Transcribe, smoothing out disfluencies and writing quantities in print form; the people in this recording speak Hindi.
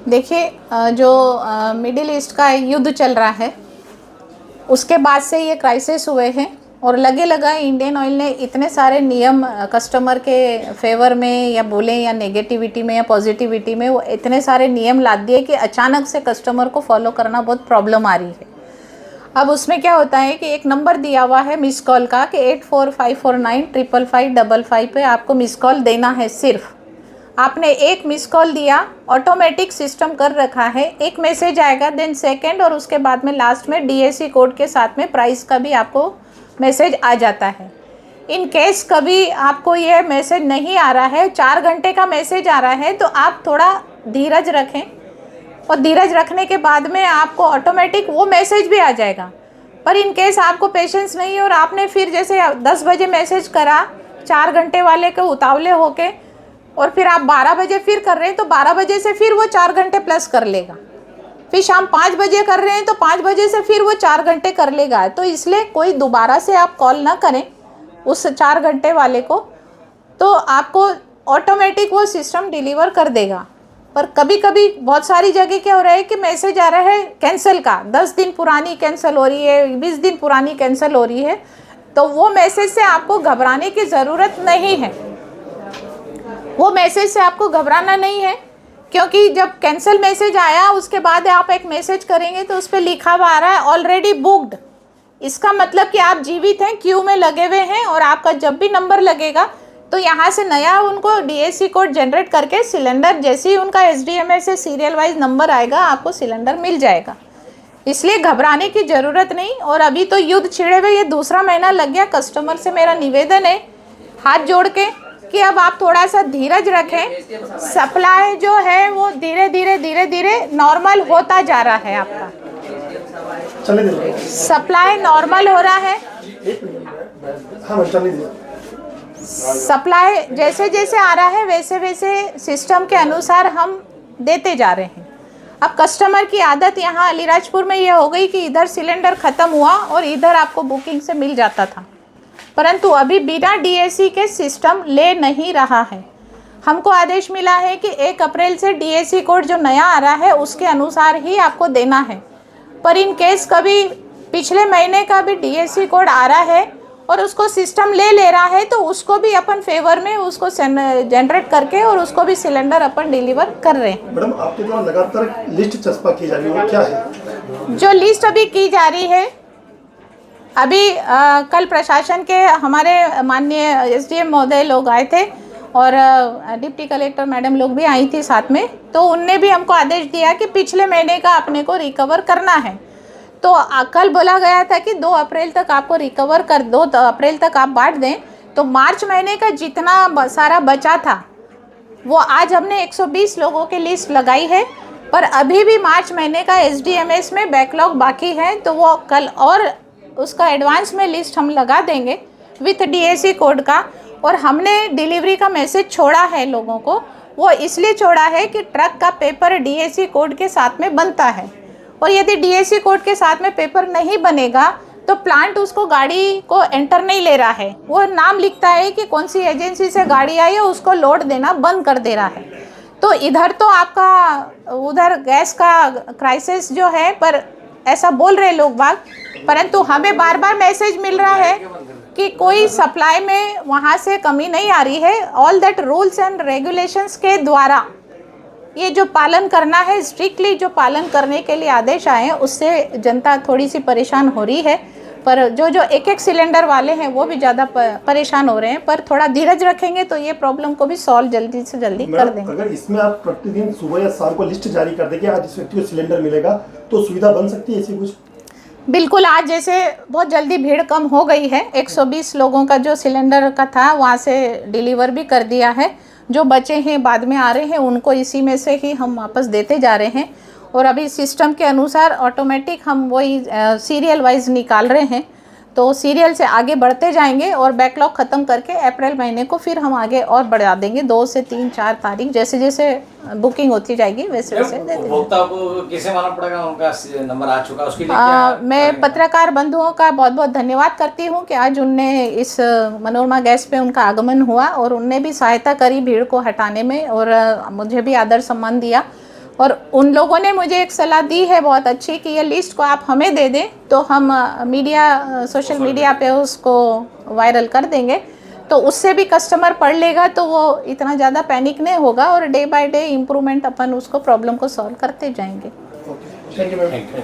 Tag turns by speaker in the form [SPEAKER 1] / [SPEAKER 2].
[SPEAKER 1] देखिए, जो मिडिल ईस्ट का युद्ध चल रहा है उसके बाद से ये क्राइसिस हुए हैं और लगे लगा इंडियन ऑयल ने इतने सारे नियम कस्टमर के फेवर में या बोलें या नेगेटिविटी में या पॉजिटिविटी में वो इतने सारे नियम ला दिए कि अचानक से कस्टमर को फॉलो करना बहुत प्रॉब्लम आ रही है। अब उसमें क्या होता है कि एक नंबर दिया हुआ है मिस कॉल का कि 8454955555 पे आपको मिस कॉल देना है। सिर्फ आपने एक मिस कॉल दिया, ऑटोमेटिक सिस्टम कर रखा है, एक मैसेज आएगा, देन सेकंड और उसके बाद में लास्ट में डीएसी कोड के साथ में प्राइस का भी आपको मैसेज आ जाता है। इन केस कभी आपको ये मैसेज नहीं आ रहा है, 4 घंटे का मैसेज आ रहा है, तो आप थोड़ा धीरज रखें और धीरज रखने के बाद में आपको ऑटोमेटिक वो मैसेज भी आ जाएगा। पर इन केस आपको पेशेंस नहीं है और आपने फिर जैसे 10 बजे मैसेज करा 4 घंटे वाले के उतावले होके और फिर आप 12 बजे फिर कर रहे हैं तो 12 बजे से फिर वो 4 घंटे प्लस कर लेगा। फिर शाम 5 बजे कर रहे हैं तो 5 बजे से फिर वो 4 घंटे कर लेगा। तो इसलिए कोई दोबारा से आप कॉल ना करें उस 4 घंटे वाले को, तो आपको ऑटोमेटिक वो सिस्टम डिलीवर कर देगा। पर कभी कभी बहुत सारी जगह क्या हो रहा है कि मैसेज आ रहा है कैंसिल का, 10 दिन पुरानी कैंसिल हो रही है, 20 दिन पुरानी कैंसिल हो रही है। तो वो मैसेज से आपको घबराने की ज़रूरत नहीं है, वो मैसेज से आपको घबराना नहीं है, क्योंकि जब कैंसिल मैसेज आया उसके बाद आप एक मैसेज करेंगे तो उस पर लिखा हुआ आ रहा है ऑलरेडी बुक्ड। इसका मतलब कि आप जीवित हैं, क्यू में लगे हुए हैं और आपका जब भी नंबर लगेगा तो यहाँ से नया उनको डीएसी कोड जनरेट करके सिलेंडर, जैसे ही उनका एसडीएमएस से सीरियल वाइज नंबर आएगा आपको सिलेंडर मिल जाएगा। इसलिए घबराने की ज़रूरत नहीं। और अभी तो युद्ध छिड़े हुए ये दूसरा महीना लग गया। कस्टमर से मेरा निवेदन है हाथ जोड़ के कि अब आप थोड़ा सा धीरज रखें। सप्लाई जो है वो धीरे धीरे नॉर्मल होता जा रहा है। आपका सप्लाई नॉर्मल हो रहा है। सप्लाई जैसे जैसे आ रहा है वैसे वैसे सिस्टम के अनुसार हम देते जा रहे हैं। अब कस्टमर की आदत यहाँ अलीराजपुर में ये हो गई कि इधर सिलेंडर ख़त्म हुआ और इधर आपको बुकिंग से मिल जाता था, परंतु अभी बिना डीएसी के सिस्टम ले नहीं रहा है। हमको आदेश मिला है कि 1 अप्रैल से डीएसी कोड जो नया आ रहा है उसके अनुसार ही आपको देना है। पर इन केस कभी पिछले महीने का भी डीएसी कोड आ रहा है और उसको सिस्टम ले रहा है तो उसको भी अपन फेवर में उसको जनरेट करके और उसको भी सिलेंडर अपन डिलीवर कर रहे हैं।
[SPEAKER 2] मैडम, आपके द्वारा लगातार लिस्ट चस्पा की जा रही है, क्या है
[SPEAKER 1] जो लिस्ट अभी की जा रही है? अभी कल प्रशासन के हमारे माननीय एसडीएम महोदय लोग आए थे और डिप्टी कलेक्टर मैडम लोग भी आई थी साथ में, तो उनने भी हमको आदेश दिया कि पिछले महीने का अपने को रिकवर करना है। तो कल बोला गया था कि 2 अप्रैल तक आपको रिकवर कर 2 अप्रैल तक आप बांट दें। तो मार्च महीने का जितना सारा बचा था वो आज हमने 120 लोगों की लिस्ट लगाई है, पर अभी भी मार्च महीने का एसडीएमएस में बैकलॉग बाकी है। तो वो कल और उसका एडवांस में लिस्ट हम लगा देंगे विथ डीएसी कोड का। और हमने डिलीवरी का मैसेज छोड़ा है लोगों को, वो इसलिए छोड़ा है कि ट्रक का पेपर डीएसी कोड के साथ में बनता है और यदि डीएसी कोड के साथ में पेपर नहीं बनेगा तो प्लांट उसको गाड़ी को एंटर नहीं ले रहा है। वो नाम लिखता है कि कौन सी एजेंसी से गाड़ी आई है, उसको लोड देना बंद कर दे रहा है। तो इधर तो आपका उधर गैस का क्राइसिस जो है, पर ऐसा बोल रहे लोग बाग, परंतु हमें बार बार मैसेज मिल रहा है कि कोई सप्लाई में वहाँ से कमी नहीं आ रही है। All that rules and regulations के द्वारा ये जो पालन करना है, स्ट्रिक्टली जो पालन करने के लिए आदेश आए हैं, उससे जनता थोड़ी सी परेशान हो रही है। पर जो एक सिलेंडर वाले हैं वो भी ज़्यादा परेशान हो रहे हैं। पर थोड़ा धीरज रखेंगे तो ये प्रॉब्लम को भी सॉल्व जल्दी से जल्दी कर देंगे।
[SPEAKER 2] अगर इसमें आप प्रतिदिन सुबह या शाम को लिस्ट जारी कर देंगे आज इस व्यक्ति को सिलेंडर मिलेगा तो सुविधा बन सकती है ऐसी कुछ?
[SPEAKER 1] बिल्कुल। आज जैसे बहुत जल्दी भीड़ कम हो गई है, 120 लोगों का जो सिलेंडर का था वहाँ से डिलीवर भी कर दिया है। जो बचे हैं बाद में आ रहे हैं उनको इसी में से ही हम वापस देते जा रहे हैं। और अभी सिस्टम के अनुसार ऑटोमेटिक हम वही सीरियल वाइज निकाल रहे हैं। तो सीरियल से आगे बढ़ते जाएंगे और बैकलॉग ख़त्म करके अप्रैल महीने को फिर हम आगे और बढ़ा देंगे। 2 से 3 4 तारीख जैसे जैसे बुकिंग होती जाएगी वैसे वैसे दे देंगे।
[SPEAKER 3] उपभोक्ता को कैसे मालूम पड़ेगा उनका नंबर आ चुका, उसके लिए क्या
[SPEAKER 1] मैं पत्रकार बंधुओं का बहुत बहुत धन्यवाद करती हूँ कि आज उनने इस मनोरमा गैस पे उनका आगमन हुआ और उनने भी सहायता करी भीड़ को हटाने में और मुझे भी आदर सम्मान दिया। और उन लोगों ने मुझे एक सलाह दी है बहुत अच्छी कि ये लिस्ट को आप हमें दे दें तो हम मीडिया सोशल मीडिया पे उसको वायरल कर देंगे, तो उससे भी कस्टमर पढ़ लेगा तो वो इतना ज़्यादा पैनिक नहीं होगा और डे बाय डे इम्प्रूवमेंट अपन उसको प्रॉब्लम को सॉल्व करते जाएंगे।
[SPEAKER 2] Thank you ma'am.